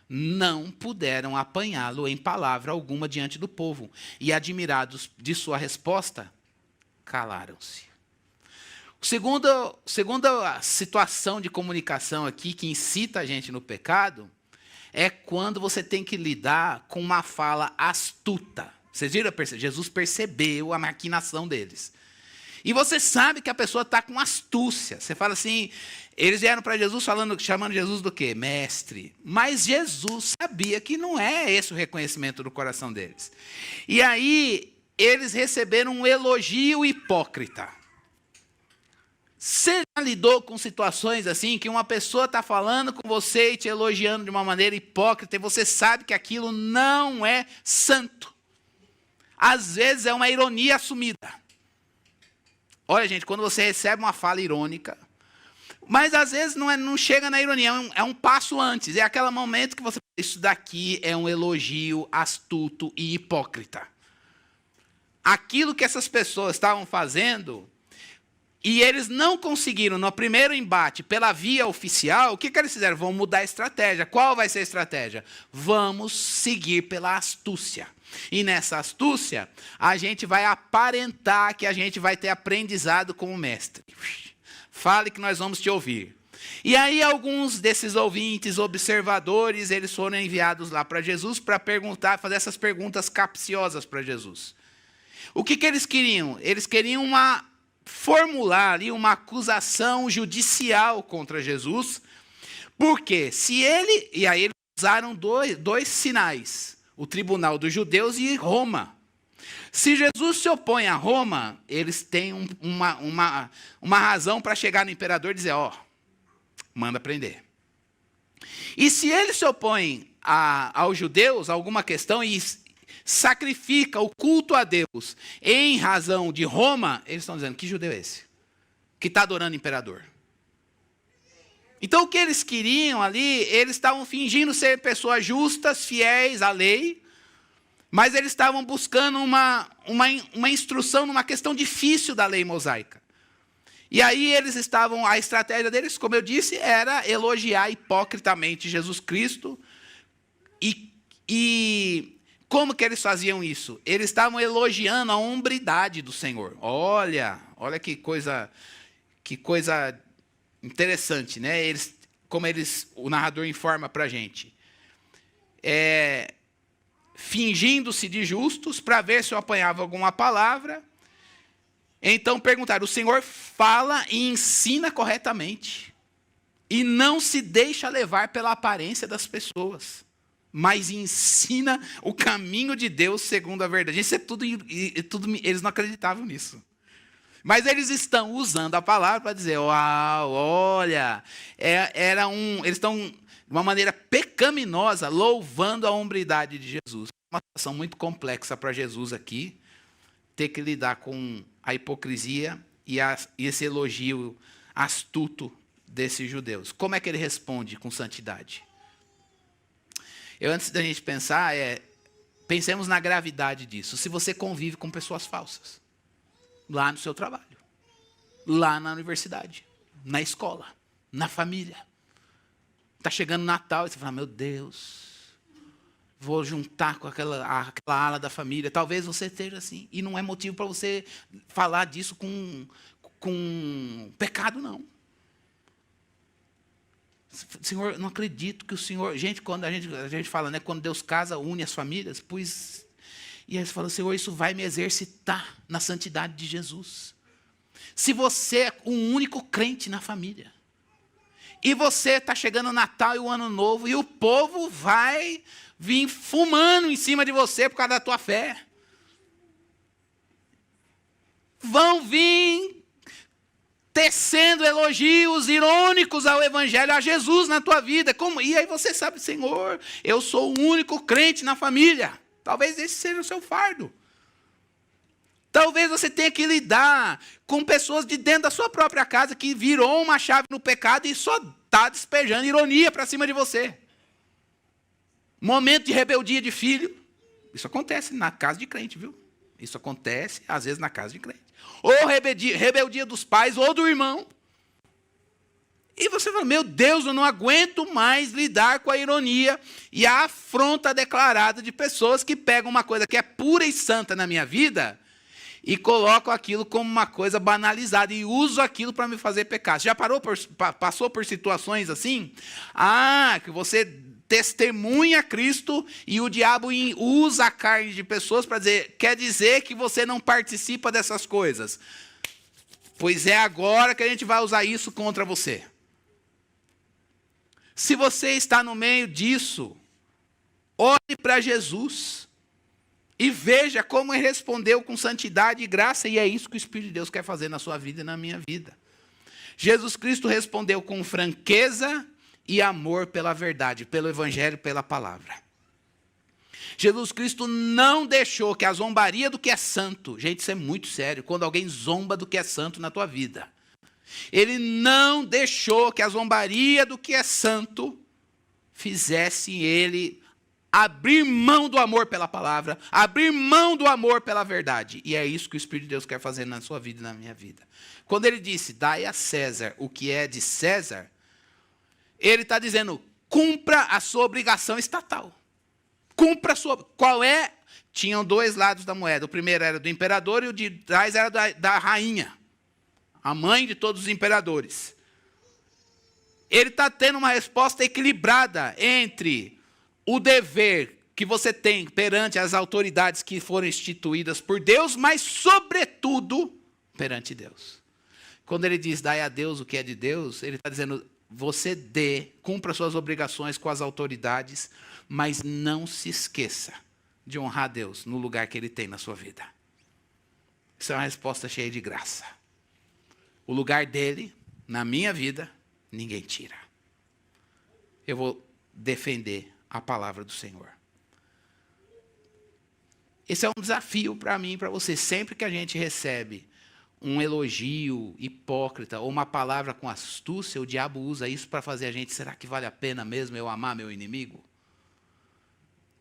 Não puderam apanhá-lo em palavra alguma diante do povo, e admirados de sua resposta, calaram-se. Segunda situação de comunicação aqui que incita a gente no pecado é quando você tem que lidar com uma fala astuta. Vocês viram? Jesus percebeu a maquinação deles. E você sabe que a pessoa está com astúcia. Você fala assim, eles vieram para Jesus chamando Jesus do quê? Mestre. Mas Jesus sabia que não é esse o reconhecimento do coração deles. E aí, eles receberam um elogio hipócrita. Você já lidou com situações assim, que uma pessoa está falando com você e te elogiando de uma maneira hipócrita, e você sabe que aquilo não é santo. Às vezes é uma ironia assumida. Olha, gente, quando você recebe uma fala irônica, mas às vezes não chega na ironia, é um passo antes. É aquele momento que você... Isso daqui é um elogio astuto e hipócrita. Aquilo que essas pessoas estavam fazendo... E eles não conseguiram, no primeiro embate, pela via oficial, o que eles fizeram? Vão mudar a estratégia. Qual vai ser a estratégia? Vamos seguir pela astúcia. E nessa astúcia, a gente vai aparentar que a gente vai ter aprendizado com o mestre. Fale que nós vamos te ouvir. E aí alguns desses ouvintes, observadores, eles foram enviados lá para Jesus para perguntar, fazer essas perguntas capciosas para Jesus. O que eles queriam? Eles queriam formular ali uma acusação judicial contra Jesus, porque se ele... E aí eles usaram dois sinais, o tribunal dos judeus e Roma. Se Jesus se opõe a Roma, eles têm uma razão para chegar no imperador e dizer, manda prender. E se ele se opõe aos judeus, a alguma questão, e sacrifica o culto a Deus em razão de Roma, eles estão dizendo, que judeu é esse? Que está adorando o imperador. Então o que eles queriam ali, eles estavam fingindo ser pessoas justas, fiéis à lei, mas eles estavam buscando uma instrução numa questão difícil da lei mosaica. E aí a estratégia deles, como eu disse, era elogiar hipocritamente Jesus Cristo, E como que eles faziam isso? Eles estavam elogiando a hombridade do Senhor. Olha que coisa interessante, né? O narrador informa para a gente. Fingindo-se de justos para ver se eu apanhava alguma palavra. Então perguntaram: o Senhor fala e ensina corretamente, e não se deixa levar pela aparência das pessoas, mas ensina o caminho de Deus segundo a verdade. Isso é tudo, eles não acreditavam nisso. Mas eles estão usando a palavra para dizer: uau, olha, eles estão de uma maneira pecaminosa louvando a hombridade de Jesus. Uma situação muito complexa para Jesus aqui, ter que lidar com a hipocrisia e esse elogio astuto desses judeus. Como é que ele responde com santidade? Antes da gente pensar, pensemos na gravidade disso. Se você convive com pessoas falsas, lá no seu trabalho, lá na universidade, na escola, na família, está chegando Natal e você fala: meu Deus, vou juntar com aquela ala da família. Talvez você esteja assim, e não é motivo para você falar disso com pecado, não. Senhor, não acredito que o Senhor... Gente, quando a gente fala, né, quando Deus casa, une as famílias, pois... E aí você fala: Senhor, isso vai me exercitar na santidade de Jesus. Se você é o único crente na família, e você está chegando o Natal e o Ano Novo, e o povo vai vir fumando em cima de você por causa da tua fé. Vão vir tecendo elogios irônicos ao Evangelho, a Jesus na tua vida. E aí você sabe: Senhor, eu sou o único crente na família. Talvez esse seja o seu fardo. Talvez você tenha que lidar com pessoas de dentro da sua própria casa que virou uma chave no pecado e só está despejando ironia para cima de você. Momento de rebeldia de filho. Isso acontece na casa de crente, viu? Isso acontece, às vezes, na casa de crente. Ou rebeldia dos pais ou do irmão. E você fala: meu Deus, eu não aguento mais lidar com a ironia e a afronta declarada de pessoas que pegam uma coisa que é pura e santa na minha vida e colocam aquilo como uma coisa banalizada e usam aquilo para me fazer pecar. Já passou por situações assim? Que você testemunha Cristo e o diabo usa a carne de pessoas para dizer: quer dizer que você não participa dessas coisas? Pois é agora que a gente vai usar isso contra você. Se você está no meio disso, olhe para Jesus e veja como ele respondeu com santidade e graça, e é isso que o Espírito de Deus quer fazer na sua vida e na minha vida. Jesus Cristo respondeu com franqueza e amor pela verdade, pelo Evangelho, pela palavra. Jesus Cristo não deixou que a zombaria do que é santo... Gente, isso é muito sério, quando alguém zomba do que é santo na tua vida. Ele não deixou que a zombaria do que é santo fizesse ele abrir mão do amor pela palavra, abrir mão do amor pela verdade. E é isso que o Espírito de Deus quer fazer na sua vida e na minha vida. Quando ele disse: dai a César o que é de César, ele está dizendo: cumpra a sua obrigação estatal. Cumpra a sua... Qual é? Tinham dois lados da moeda. O primeiro era do imperador e o de trás era da rainha, a mãe de todos os imperadores. Ele está tendo uma resposta equilibrada entre o dever que você tem perante as autoridades que foram instituídas por Deus, mas, sobretudo, perante Deus. Quando ele diz: dai a Deus o que é de Deus, ele está dizendo: você cumpra suas obrigações com as autoridades, mas não se esqueça de honrar Deus no lugar que ele tem na sua vida. Isso é uma resposta cheia de graça. O lugar dele, na minha vida, ninguém tira. Eu vou defender a palavra do Senhor. Esse é um desafio para mim e para você. Sempre que a gente recebe um elogio hipócrita ou uma palavra com astúcia, o diabo usa isso para fazer a gente: será que vale a pena mesmo eu amar meu inimigo?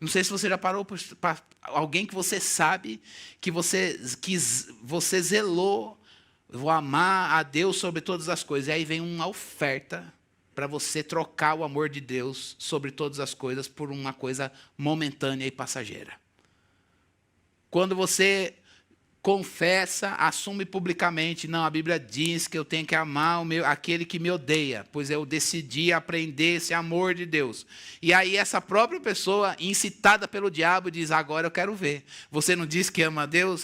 Não sei se você já parou para alguém que você sabe que você zelou: vou amar a Deus sobre todas as coisas. E aí vem uma oferta para você trocar o amor de Deus sobre todas as coisas por uma coisa momentânea e passageira. Quando você confessa, assume publicamente, não, a Bíblia diz que eu tenho que amar aquele que me odeia, pois eu decidi aprender esse amor de Deus. E aí essa própria pessoa, incitada pelo diabo, diz, agora eu quero ver. Você não diz que ama a Deus,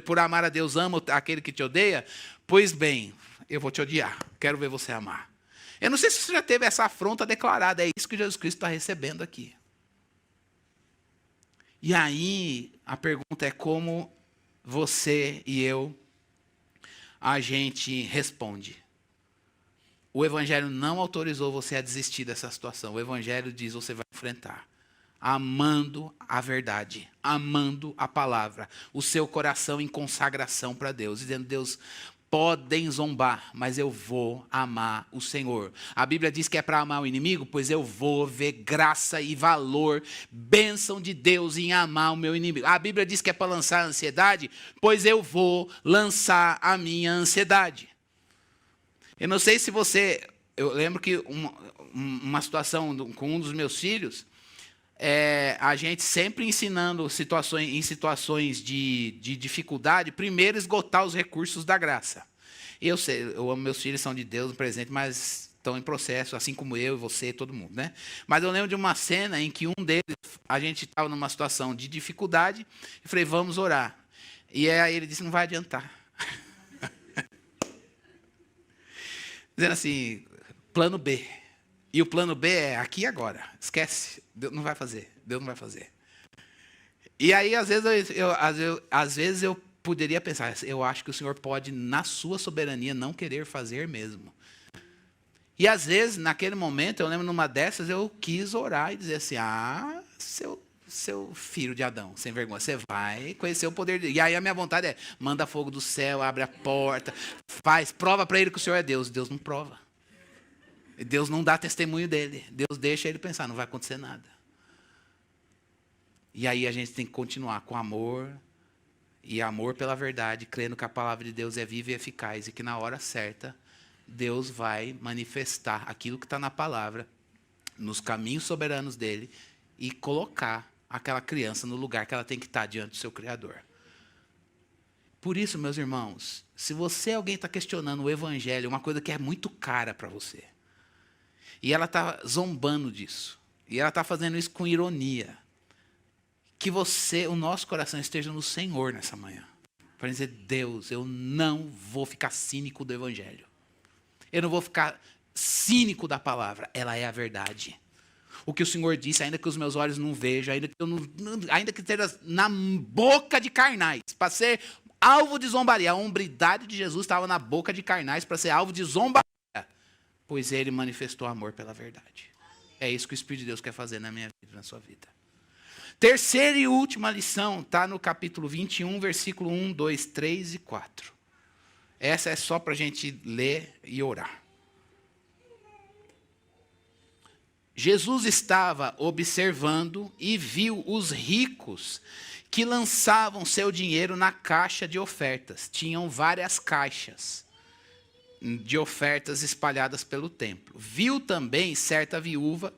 por amar a Deus, ama aquele que te odeia? Pois bem, eu vou te odiar, quero ver você amar. Eu não sei se você já teve essa afronta declarada, é isso que Jesus Cristo está recebendo aqui. E aí, a pergunta é como você e eu, a gente responde. O Evangelho não autorizou você a desistir dessa situação. O Evangelho diz que você vai enfrentar. Amando a verdade, amando a palavra. O seu coração em consagração para Deus. Dizendo, Deus, podem zombar, mas eu vou amar o Senhor. A Bíblia diz que é para amar o inimigo, pois eu vou ver graça e valor, bênção de Deus em amar o meu inimigo. A Bíblia diz que é para lançar a ansiedade, pois eu vou lançar a minha ansiedade. Eu não sei se você... Eu lembro que uma situação com um dos meus filhos, a gente sempre ensinando em situações de dificuldade, primeiro esgotar os recursos da graça. Eu sei, meus filhos são de Deus, um presente, mas estão em processo, assim como eu, você, todo mundo, né? Mas eu lembro de uma cena em que um deles, a gente estava numa situação de dificuldade, e falei, vamos orar. E aí ele disse, não vai adiantar. Dizendo assim, plano B. E o plano B é aqui e agora. Esquece. Deus não vai fazer. Deus não vai fazer. E aí, às vezes eu poderia pensar, eu acho que o Senhor pode, na sua soberania, não querer fazer mesmo. E às vezes, naquele momento, eu lembro numa dessas, eu quis orar e dizer assim, seu filho de Adão, sem vergonha, você vai conhecer o poder dele. E aí a minha vontade é, manda fogo do céu, abre a porta, prova para ele que o Senhor é Deus. Deus não prova. Deus não dá testemunho dele. Deus deixa ele pensar, não vai acontecer nada. E aí a gente tem que continuar com amor, e amor pela verdade, crendo que a palavra de Deus é viva e eficaz, e que na hora certa, Deus vai manifestar aquilo que está na palavra, nos caminhos soberanos dele, e colocar aquela criança no lugar que ela tem que estar diante do seu Criador. Por isso, meus irmãos, se alguém está questionando o Evangelho, uma coisa que é muito cara para você, e ela está zombando disso. E ela está fazendo isso com ironia. Que o nosso coração esteja no Senhor nessa manhã. Para dizer, Deus, eu não vou ficar cínico do Evangelho. Eu não vou ficar cínico da palavra. Ela é a verdade. O que o Senhor disse, ainda que os meus olhos não vejam, ainda que esteja na boca de carnais, para ser alvo de zombaria. A hombridade de Jesus estava na boca de carnais para ser alvo de zombaria. Pois ele manifestou amor pela verdade. É isso que o Espírito de Deus quer fazer na minha vida, na sua vida. Terceira e última lição está no capítulo 21, versículo 1, 2, 3 e 4. Essa é só para a gente ler e orar. Jesus estava observando e viu os ricos que lançavam seu dinheiro na caixa de ofertas. Tinham várias caixas de ofertas espalhadas pelo templo. Viu também certa viúva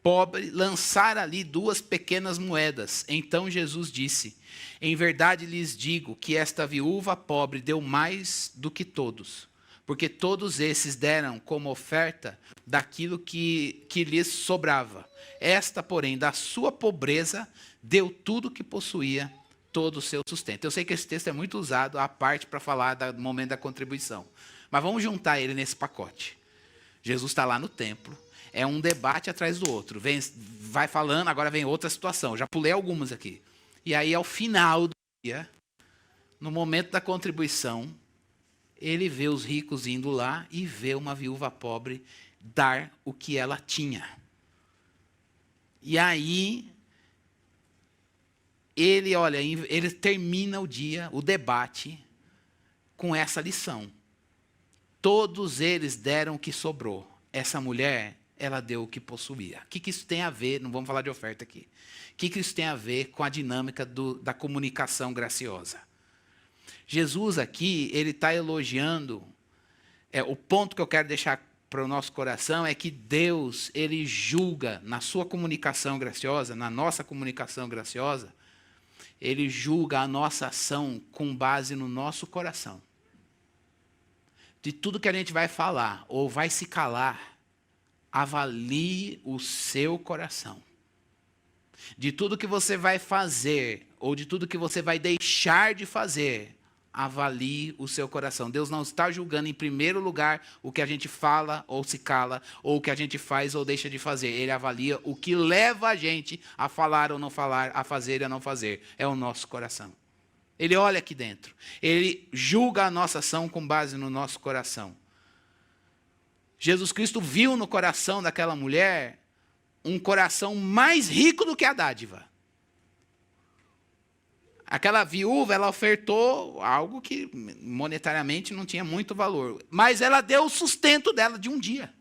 pobre lançar ali 2 pequenas moedas. Então Jesus disse, em verdade lhes digo que esta viúva pobre deu mais do que todos, porque todos esses deram como oferta daquilo que lhes sobrava. Esta, porém, da sua pobreza, deu tudo o que possuía, todo o seu sustento. Eu sei que esse texto é muito usado à parte para falar do momento da contribuição. Mas vamos juntar ele nesse pacote. Jesus está lá no templo. É um debate atrás do outro. Vai falando, agora vem outra situação. Já pulei algumas aqui. E aí, ao final do dia, no momento da contribuição, ele vê os ricos indo lá e vê uma viúva pobre dar o que ela tinha. E aí, ele termina o dia, o debate, com essa lição. Todos eles deram o que sobrou. Essa mulher, ela deu o que possuía. O que isso tem a ver? Não vamos falar de oferta aqui. O que isso tem a ver com a dinâmica da comunicação graciosa? Jesus aqui, ele está elogiando, o ponto que eu quero deixar para o nosso coração é que Deus, Ele julga na sua comunicação graciosa, na nossa comunicação graciosa, Ele julga a nossa ação com base no nosso coração. De tudo que a gente vai falar ou vai se calar, avalie o seu coração. De tudo que você vai fazer ou de tudo que você vai deixar de fazer, avalie o seu coração. Deus não está julgando em primeiro lugar o que a gente fala ou se cala, ou o que a gente faz ou deixa de fazer. Ele avalia o que leva a gente a falar ou não falar, a fazer ou não fazer. É o nosso coração. Ele olha aqui dentro. Ele julga a nossa ação com base no nosso coração. Jesus Cristo viu no coração daquela mulher um coração mais rico do que a dádiva. Aquela viúva, ela ofertou algo que monetariamente não tinha muito valor. Mas ela deu o sustento dela de um dia.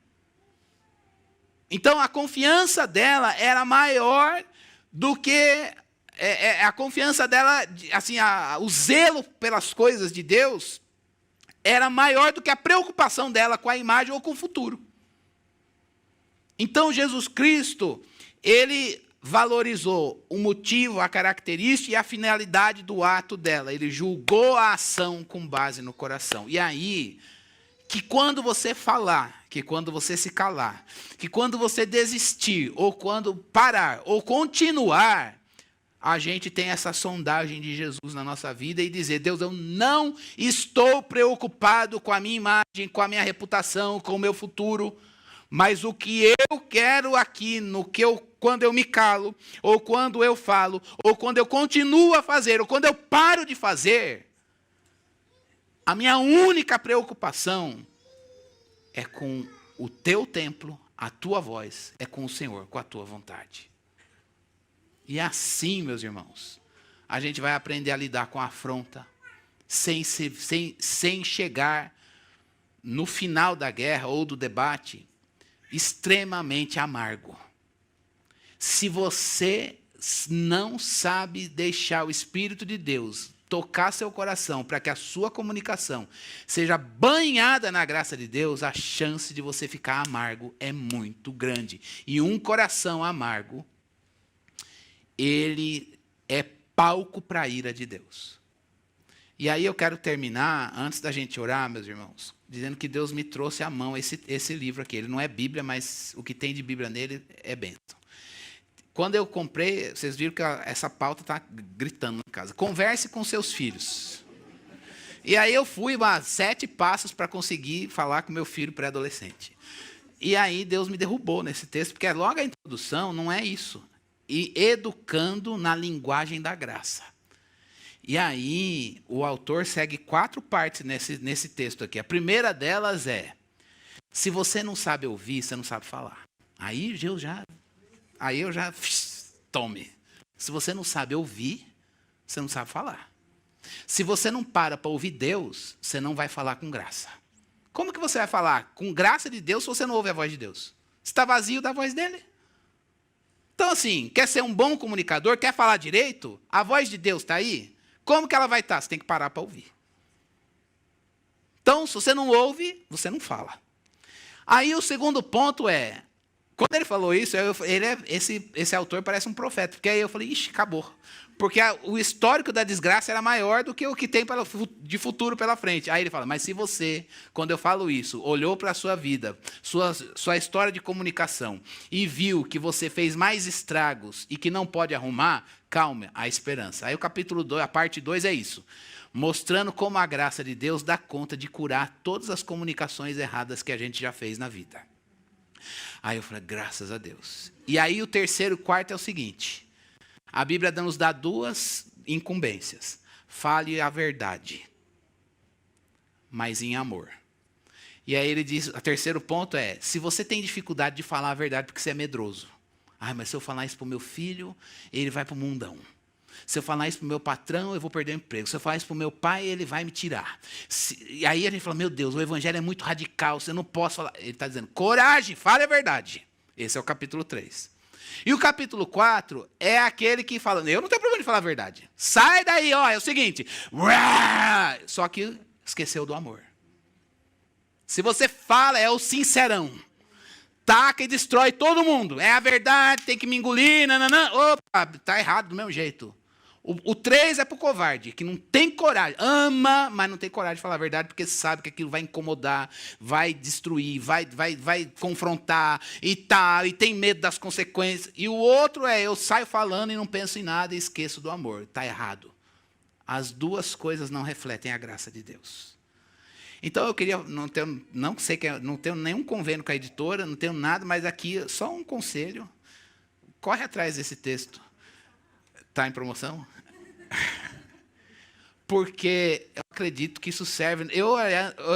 Então, a confiança dela era maior do que... a confiança dela, assim, o zelo pelas coisas de Deus era maior do que a preocupação dela com a imagem ou com o futuro. Então, Jesus Cristo, Ele valorizou o motivo, a característica e a finalidade do ato dela. Ele julgou a ação com base no coração. E aí, que quando você falar, que quando você se calar, que quando você desistir, ou quando parar, ou continuar, a gente tem essa sondagem de Jesus na nossa vida e dizer, Deus, eu não estou preocupado com a minha imagem, com a minha reputação, com o meu futuro, mas o que eu quero aqui, quando eu me calo, ou quando eu falo, ou quando eu continuo a fazer, ou quando eu paro de fazer, a minha única preocupação é com o teu templo, a tua voz, é com o Senhor, com a tua vontade. E assim, meus irmãos, a gente vai aprender a lidar com a afronta, sem chegar no final da guerra ou do debate, extremamente amargo. Se você não sabe deixar o Espírito de Deus tocar seu coração para que a sua comunicação seja banhada na graça de Deus, a chance de você ficar amargo é muito grande. E um coração amargo, ele é palco para a ira de Deus. E aí eu quero terminar, antes da gente orar, meus irmãos, dizendo que Deus me trouxe à mão esse livro aqui. Ele não é Bíblia, mas o que tem de Bíblia nele é bênção. Quando eu comprei, vocês viram que essa pauta está gritando na casa. Converse com seus filhos. E aí eu fui 7 passos para conseguir falar com meu filho pré-adolescente. E aí Deus me derrubou nesse texto, porque logo a introdução não é isso. E educando na linguagem da graça. E aí, o autor segue 4 partes nesse texto aqui. A primeira delas é, se você não sabe ouvir, você não sabe falar. Aí eu já tome. Se você não sabe ouvir, você não sabe falar. Se você não para ouvir Deus, você não vai falar com graça. Como que você vai falar com graça de Deus se você não ouve a voz de Deus? Você está vazio da voz dele? Então assim, quer ser um bom comunicador, quer falar direito? A voz de Deus está aí? Como que ela vai estar? Você tem que parar para ouvir. Então, se você não ouve, você não fala. Aí o segundo ponto é, quando ele falou isso, esse autor parece um profeta, porque aí eu falei, ixi, acabou. Porque o histórico da desgraça era maior do que o que tem de futuro pela frente. Aí ele fala, mas se você, quando eu falo isso, olhou para a sua vida, sua história de comunicação, e viu que você fez mais estragos e que não pode arrumar, calma, há esperança. Aí o capítulo 2, a parte 2 é isso. Mostrando como a graça de Deus dá conta de curar todas as comunicações erradas que a gente já fez na vida. Aí eu falei, graças a Deus. E aí o terceiro e quarto é o seguinte. A Bíblia nos dá 2 incumbências. Fale a verdade, mas em amor. E aí ele diz, o terceiro ponto é, se você tem dificuldade de falar a verdade porque você é medroso. Mas se eu falar isso para o meu filho, ele vai para o mundão. Se eu falar isso para o meu patrão, eu vou perder o emprego. Se eu falar isso para o meu pai, ele vai me tirar. E aí a gente fala, meu Deus, o evangelho é muito radical, você não pode falar. Ele está dizendo, coragem, fale a verdade. Esse é o capítulo 3. E o capítulo 4 é aquele que fala, eu não tenho problema de falar a verdade. Sai daí, ó, é o seguinte. Só que esqueceu do amor. Se você fala, é o sincerão. Taca e destrói todo mundo. É a verdade, tem que me engolir, nananã. Opa, tá errado do mesmo jeito. O 3 é pro covarde, que não tem coragem. Ama, mas não tem coragem de falar a verdade, porque sabe que aquilo vai incomodar, vai destruir, vai confrontar e tal, e tem medo das consequências. E o outro é, eu saio falando e não penso em nada e esqueço do amor. Está errado. As duas coisas não refletem a graça de Deus. Então eu queria, não tenho nenhum convênio com a editora, não tenho nada, mas aqui só um conselho. Corre atrás desse texto. Está em promoção? Porque eu acredito que isso serve. Eu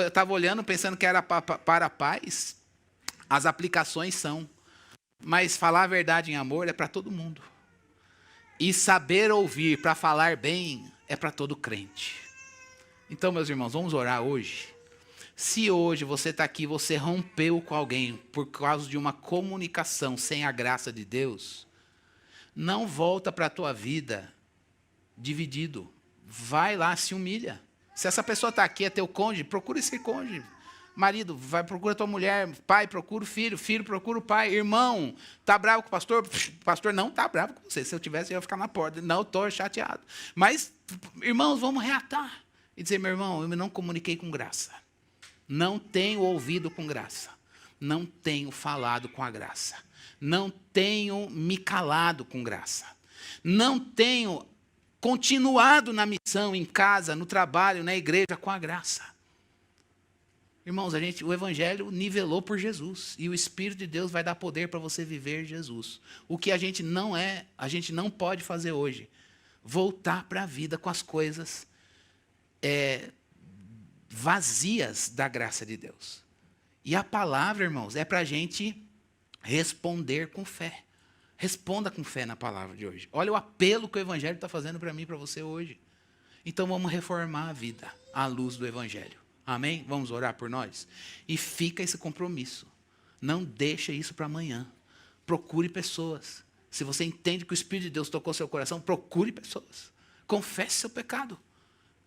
estava olhando, pensando que era para a paz. As aplicações são. Mas falar a verdade em amor é para todo mundo. E saber ouvir para falar bem é para todo crente. Então, meus irmãos, vamos orar hoje. Se hoje você está aqui, você rompeu com alguém por causa de uma comunicação sem a graça de Deus, não volta para a tua vida dividido. Vai lá, se humilha. Se essa pessoa está aqui, é teu cônjuge, procura esse cônjuge. Marido, procura tua mulher. Pai, procura o filho. Filho, procura o pai. Irmão, está bravo com o pastor? O pastor não está bravo com você. Se eu tivesse, eu ia ficar na porta. Não, estou chateado. Mas, irmãos, vamos reatar. E dizer, meu irmão, eu não comuniquei com graça. Não tenho ouvido com graça. Não tenho falado com a graça. Não tenho me calado com graça. Não tenho continuado na missão, em casa, no trabalho, na igreja, com a graça. Irmãos, o Evangelho nivelou por Jesus. E o Espírito de Deus vai dar poder para você viver Jesus. O que a gente não pode fazer hoje. Voltar para a vida com as coisas vazias da graça de Deus. E a palavra, irmãos, é para a gente responder com fé. Responda com fé na palavra de hoje. Olha o apelo que o Evangelho está fazendo para mim e para você hoje. Então vamos reformar a vida à luz do Evangelho. Amém? Vamos orar por nós? E fica esse compromisso. Não deixa isso para amanhã. Procure pessoas. Se você entende que o Espírito de Deus tocou seu coração, procure pessoas. Confesse seu pecado.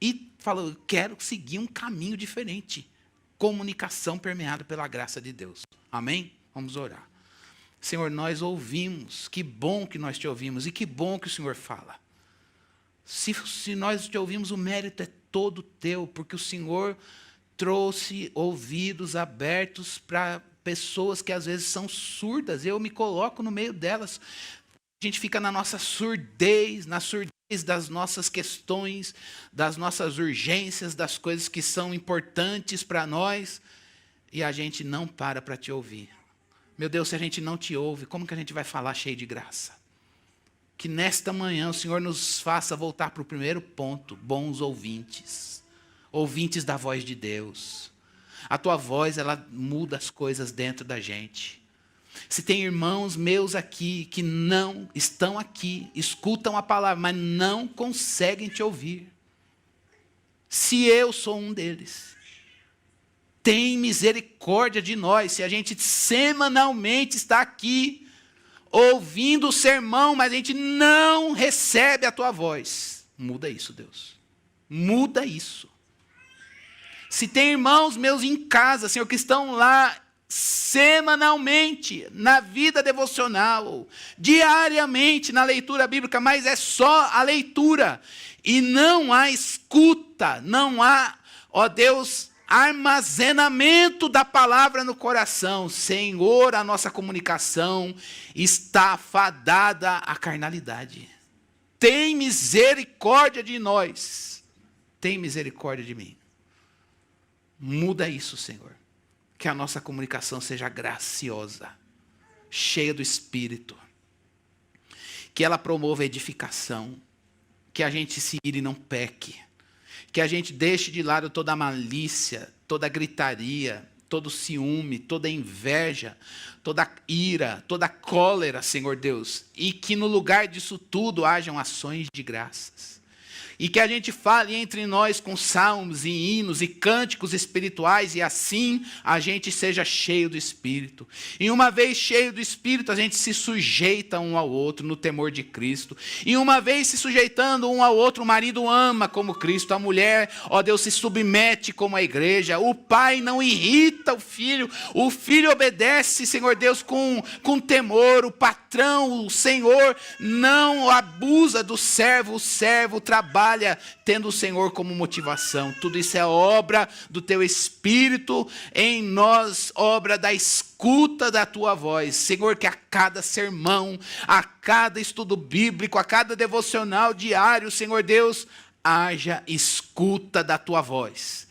E fala, eu quero seguir um caminho diferente. Comunicação permeada pela graça de Deus. Amém? Vamos orar. Senhor, nós ouvimos. Que bom que nós te ouvimos. E que bom que o Senhor fala. Se nós te ouvimos, o mérito é todo teu. Porque o Senhor trouxe ouvidos abertos para pessoas que às vezes são surdas. Eu me coloco no meio delas. A gente fica na nossa surdez, das nossas questões, das nossas urgências, das coisas que são importantes para nós, e a gente não para te ouvir. Meu Deus, se a gente não te ouve, como que a gente vai falar cheio de graça? Que nesta manhã o Senhor nos faça voltar para o primeiro ponto, bons ouvintes. Ouvintes da voz de Deus. A tua voz, ela muda as coisas dentro da gente. Se tem irmãos meus aqui que não estão aqui, escutam a palavra, mas não conseguem te ouvir. Se eu sou um deles, tem misericórdia de nós. Se a gente semanalmente está aqui, ouvindo o sermão, mas a gente não recebe a tua voz. Muda isso, Deus. Muda isso. Se tem irmãos meus em casa, Senhor, que estão lá, semanalmente, na vida devocional, diariamente na leitura bíblica, mas é só a leitura, e não há escuta, não há, ó Deus, armazenamento da palavra no coração. Senhor, a nossa comunicação está fadada à carnalidade. Tem misericórdia de nós, tem misericórdia de mim. Muda isso, Senhor. Que a nossa comunicação seja graciosa, cheia do Espírito. Que ela promova a edificação. Que a gente se ire e não peque. Que a gente deixe de lado toda a malícia, toda a gritaria, todo o ciúme, toda a inveja, toda a ira, toda a cólera, Senhor Deus. E que no lugar disso tudo hajam ações de graças. E que a gente fale entre nós com salmos e hinos e cânticos espirituais, e assim a gente seja cheio do Espírito. E uma vez cheio do Espírito, a gente se sujeita um ao outro no temor de Cristo. E uma vez se sujeitando um ao outro, o marido ama como Cristo, a mulher, ó Deus, se submete como a igreja. O pai não irrita o filho obedece, Senhor Deus, com temor. O patrão, o Senhor, não abusa do servo, o servo trabalha tendo o Senhor como motivação. Tudo isso é obra do teu Espírito em nós, obra da escuta da tua voz. Senhor, que a cada sermão, a cada estudo bíblico, a cada devocional diário, Senhor Deus, haja escuta da tua voz.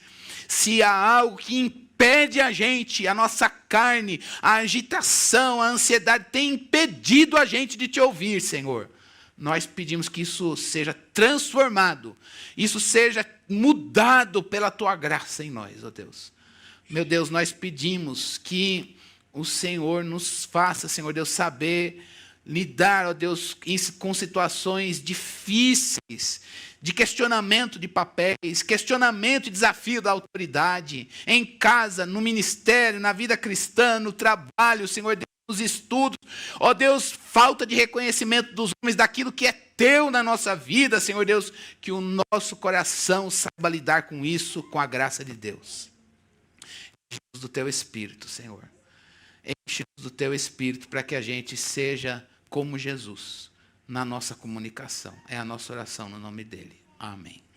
Se há algo que impede a gente, a nossa carne, a agitação, a ansiedade tem impedido a gente de te ouvir, Senhor, nós pedimos que isso seja transformado, isso seja mudado pela tua graça em nós, ó Deus. Meu Deus, nós pedimos que o Senhor nos faça, Senhor Deus, saber lidar, ó Deus, com situações difíceis, de questionamento de papéis, questionamento e desafio da autoridade, em casa, no ministério, na vida cristã, no trabalho, Senhor Deus, nos estudos, ó Deus, falta de reconhecimento dos homens daquilo que é teu na nossa vida, Senhor Deus, que o nosso coração saiba lidar com isso, com a graça de Deus. Enche-nos do teu Espírito, Senhor. Enche-nos do teu Espírito para que a gente seja como Jesus na nossa comunicação. É a nossa oração no nome dele. Amém.